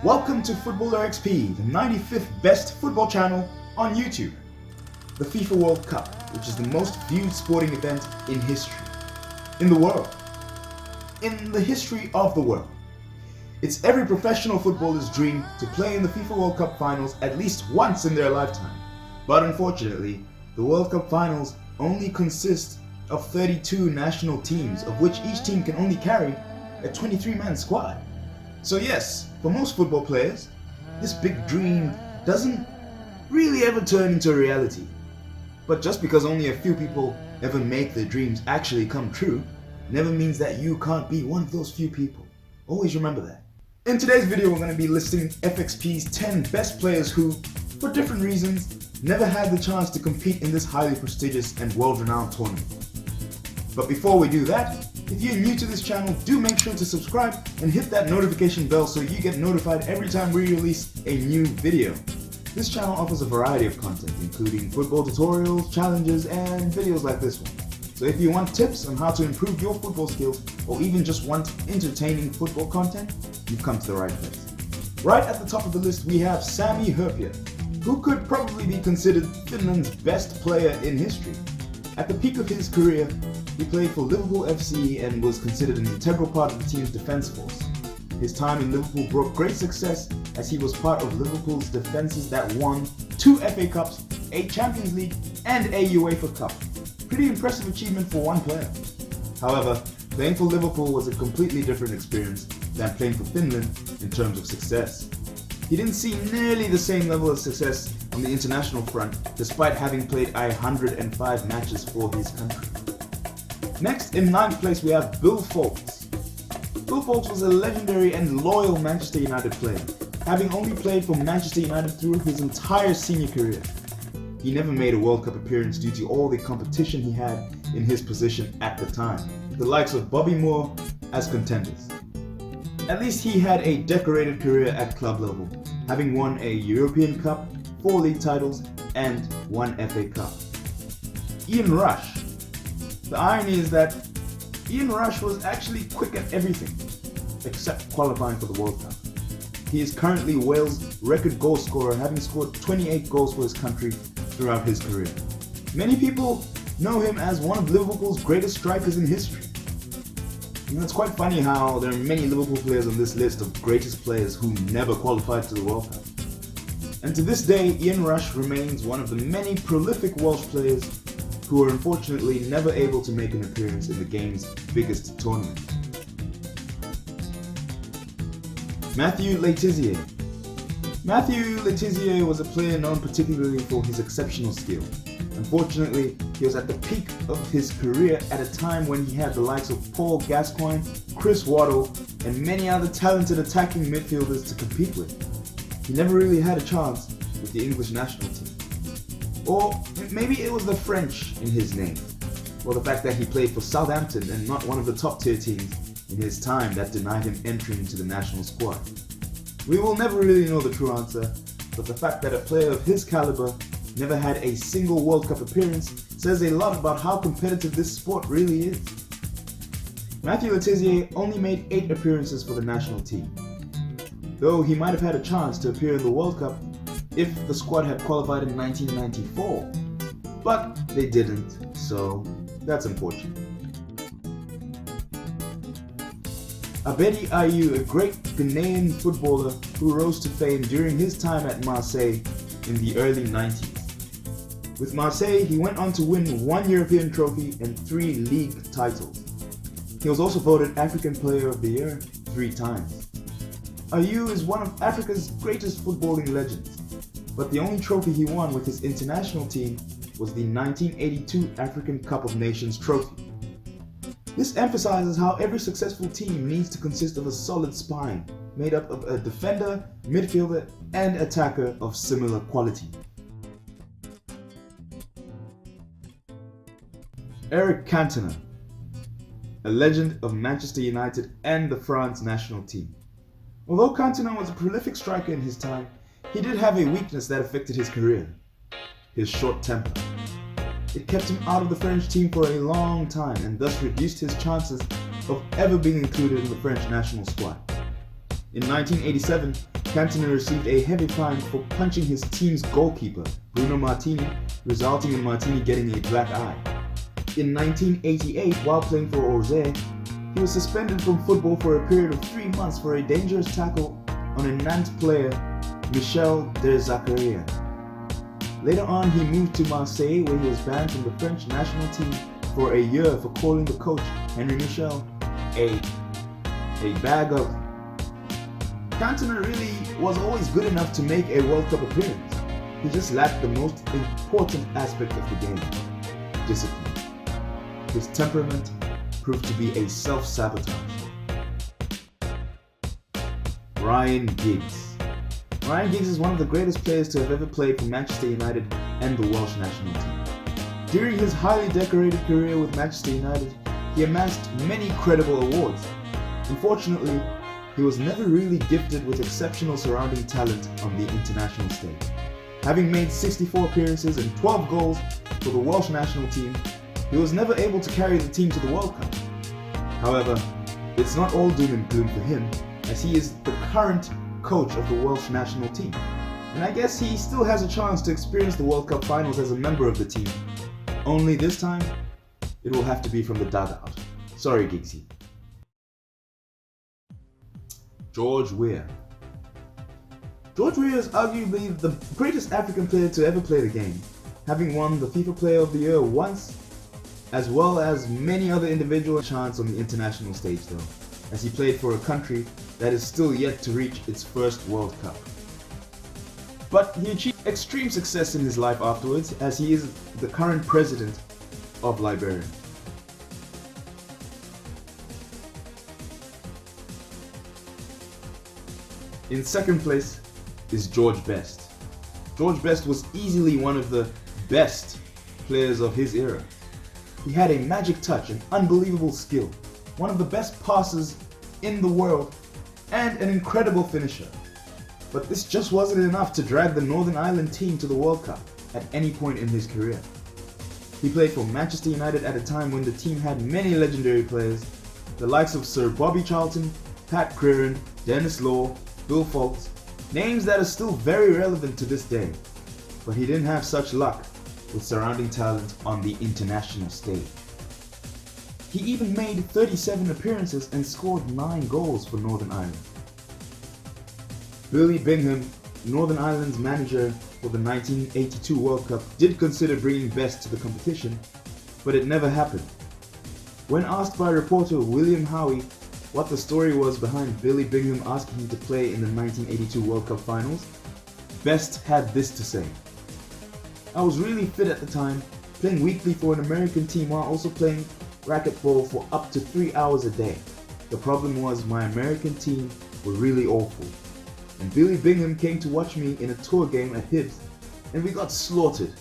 Welcome to Footballer XP, the 95th best football channel on YouTube. The FIFA World Cup, which is the most viewed sporting event in history. In the world. In the history of the world. It's every professional footballer's dream to play in the FIFA World Cup finals at least once in their lifetime. But unfortunately, the World Cup finals only consist of 32 national teams, of which each team can only carry a 23-man squad. So yes, for most football players, this big dream doesn't really ever turn into a reality. But just because only a few people ever make their dreams actually come true, never means that you can't be one of those few people. Always remember that. In today's video, we're going to be listing FXP's 10 best players who, for different reasons, never had the chance to compete in this highly prestigious and world-renowned tournament. But before we do that, if you're new to this channel, do make sure to subscribe and hit that notification bell so you get notified every time we release a new video. This channel offers a variety of content, including football tutorials, challenges, and videos like this one. So if you want tips on how to improve your football skills, or even just want entertaining football content, you've come to the right place. Right at the top of the list, we have Sami Hyypiä, who could probably be considered Finland's best player in history. At the peak of his career, he played for Liverpool FC and was considered an integral part of the team's defense force. His time in Liverpool brought great success as he was part of Liverpool's defenses that won 2 FA Cups, a Champions League, and a UEFA Cup. Pretty impressive achievement for one player. However, playing for Liverpool was a completely different experience than playing for Finland in terms of success. He didn't see nearly the same level of success on the international front, despite having played 105 matches for his country. Next, in 9th place, we have Bill Foulkes. Bill Foulkes was a legendary and loyal Manchester United player, having only played for Manchester United through his entire senior career. He never made a World Cup appearance due to all the competition he had in his position at the time, the likes of Bobby Moore as contenders. At least he had a decorated career at club level, having won a European Cup, 4 league titles, and 1 FA Cup. Ian Rush. The irony is that Ian Rush was actually quick at everything, except qualifying for the World Cup. He is currently Wales' record goal scorer, having scored 28 goals for his country throughout his career. Many people know him as one of Liverpool's greatest strikers in history. And it's quite funny how there are many Liverpool players on this list of greatest players who never qualified to the World Cup. And to this day, Ian Rush remains one of the many prolific Welsh players who are unfortunately never able to make an appearance in the game's biggest tournament. Matthew Le Tissier. Matthew Le Tissier was a player known particularly for his exceptional skill. Unfortunately, he was at the peak of his career at a time when he had the likes of Paul Gascoigne, Chris Waddle, and many other talented attacking midfielders to compete with. He never really had a chance with the English national team. Or maybe it was the French in his name, or the fact that he played for Southampton and not one of the top tier teams in his time that denied him entry into the national squad. We will never really know the true answer, but the fact that a player of his caliber never had a single World Cup appearance says a lot about how competitive this sport really is. Matthew Le Tissier only made 8 appearances for the national team, though he might have had a chance to appear in the World Cup if the squad had qualified in 1994, but they didn't, so that's unfortunate. Abedi Ayew, a great Ghanaian footballer who rose to fame during his time at Marseille in the early 90s. With Marseille, he went on to win 1 European trophy and 3 league titles. He was also voted African Player of the Year 3 times. Ayew is one of Africa's greatest footballing legends, but the only trophy he won with his international team was the 1982 African Cup of Nations trophy. This emphasizes how every successful team needs to consist of a solid spine, made up of a defender, midfielder, and attacker of similar quality. Eric Cantona, a legend of Manchester United and the France national team. Although Cantona was a prolific striker in his time, he did have a weakness that affected his career: his short temper. It kept him out of the French team for a long time and thus reduced his chances of ever being included in the French national squad. In 1987, Cantona received a heavy fine for punching his team's goalkeeper, Bruno Martini, resulting in Martini getting a black eye. In 1988, while playing for Auxerre, he was suspended from football for a period of 3 months for a dangerous tackle on a Nantes player, Michel de Zaccaria. Later on, he moved to Marseille, where he was banned from the French national team for a year for calling the coach, Henri Michel, a bag of... Cantona really was always good enough to make a World Cup appearance. He just lacked the most important aspect of the game: discipline. His temperament proved to be a self-sabotage. Ryan Giggs. Ryan Giggs is one of the greatest players to have ever played for Manchester United and the Welsh national team. During his highly decorated career with Manchester United, he amassed many credible awards. Unfortunately, he was never really gifted with exceptional surrounding talent on the international stage. Having made 64 appearances and 12 goals for the Welsh national team, he was never able to carry the team to the World Cup. However, it's not all doom and gloom for him, as he is the current coach of the Welsh national team. And I guess he still has a chance to experience the World Cup finals as a member of the team. Only this time, it will have to be from the dugout. Sorry, Giggsy. George Weah. George Weah is arguably the greatest African player to ever play the game, having won the FIFA Player of the Year once, as well as many other individual chants on the international stage though, as he played for a country that is still yet to reach its first World Cup. But he achieved extreme success in his life afterwards, as he is the current president of Liberia. In second place is George Best. George Best was easily one of the best players of his era. He had a magic touch, an unbelievable skill, one of the best passers in the world, and an incredible finisher. But this just wasn't enough to drag the Northern Ireland team to the World Cup at any point in his career. He played for Manchester United at a time when the team had many legendary players, the likes of Sir Bobby Charlton, Pat Crieran, Dennis Law, Bill Foulkes, names that are still very relevant to this day. But he didn't have such luck with surrounding talent on the international stage. He even made 37 appearances and scored 9 goals for Northern Ireland. Billy Bingham, Northern Ireland's manager for the 1982 World Cup, did consider bringing Best to the competition, but it never happened. When asked by reporter William Howie what the story was behind Billy Bingham asking him to play in the 1982 World Cup finals, Best had this to say: "I was really fit at the time, playing weekly for an American team while also playing racquetball for up to 3 hours a day. The problem was my American team were really awful. And Billy Bingham came to watch me in a tour game at Hibs, and we got slaughtered.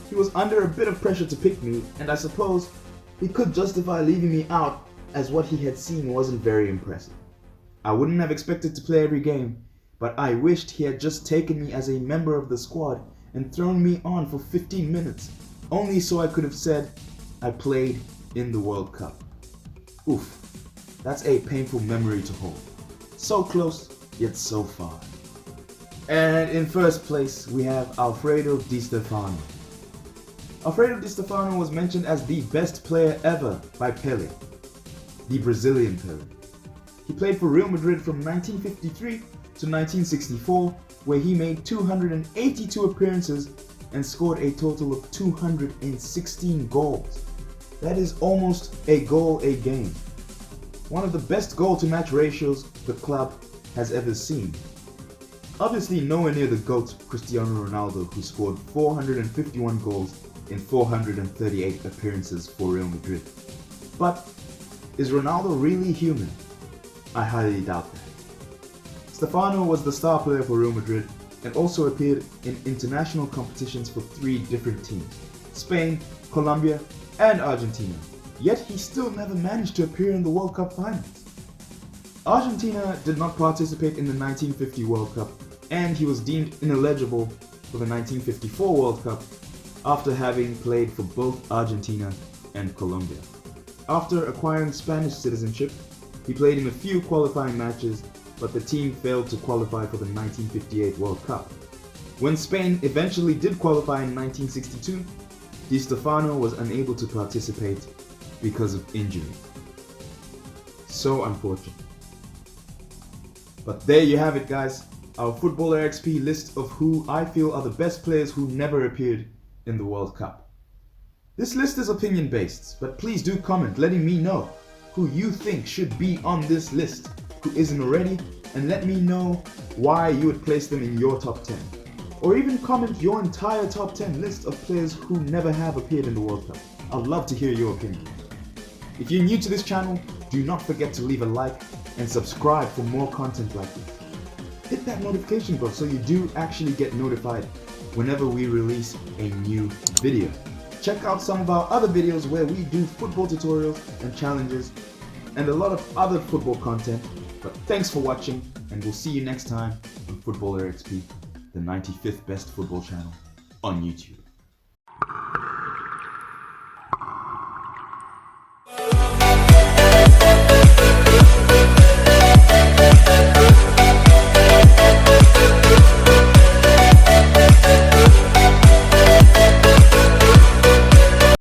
He was under a bit of pressure to pick me, and I suppose he could justify leaving me out, as what he had seen wasn't very impressive. I wouldn't have expected to play every game, but I wished he had just taken me as a member of the squad and thrown me on for 15 minutes, only so I could have said I played in the World Cup." Oof, that's a painful memory to hold. So close, yet so far. And in first place, we have Alfredo Di Stefano. Alfredo Di Stefano was mentioned as the best player ever by Pelé, the Brazilian Pelé. He played for Real Madrid from 1953 to 1964, where he made 282 appearances and scored a total of 216 goals. That is almost a goal a game. One of the best goal-to-match ratios the club has ever seen. Obviously nowhere near the GOAT Cristiano Ronaldo, who scored 451 goals in 438 appearances for Real Madrid. But is Ronaldo really human? I highly doubt that. Stefano was the star player for Real Madrid and also appeared in international competitions for 3 different teams: Spain, Colombia, and Argentina. Yet he still never managed to appear in the World Cup finals. Argentina did not participate in the 1950 World Cup, and he was deemed ineligible for the 1954 World Cup after having played for both Argentina and Colombia. After acquiring Spanish citizenship, he played in a few qualifying matches but the team failed to qualify for the 1958 World Cup. When Spain eventually did qualify in 1962, Di Stefano was unable to participate because of injury. So unfortunate. But there you have it, guys. Our Footballer XP list of who I feel are the best players who never appeared in the World Cup. This list is opinion based, but please do comment letting me know who you think should be on this list, who isn't already, and let me know why you would place them in your top 10. Or even comment your entire top 10 list of players who never have appeared in the World Cup. I'd love to hear your opinion. If you're new to this channel, do not forget to leave a like and subscribe for more content like this. Hit that notification bell so you do actually get notified whenever we release a new video. Check out some of our other videos where we do football tutorials and challenges and a lot of other football content. But thanks for watching, and we'll see you next time on Footballer XP, the 95th best football channel on YouTube.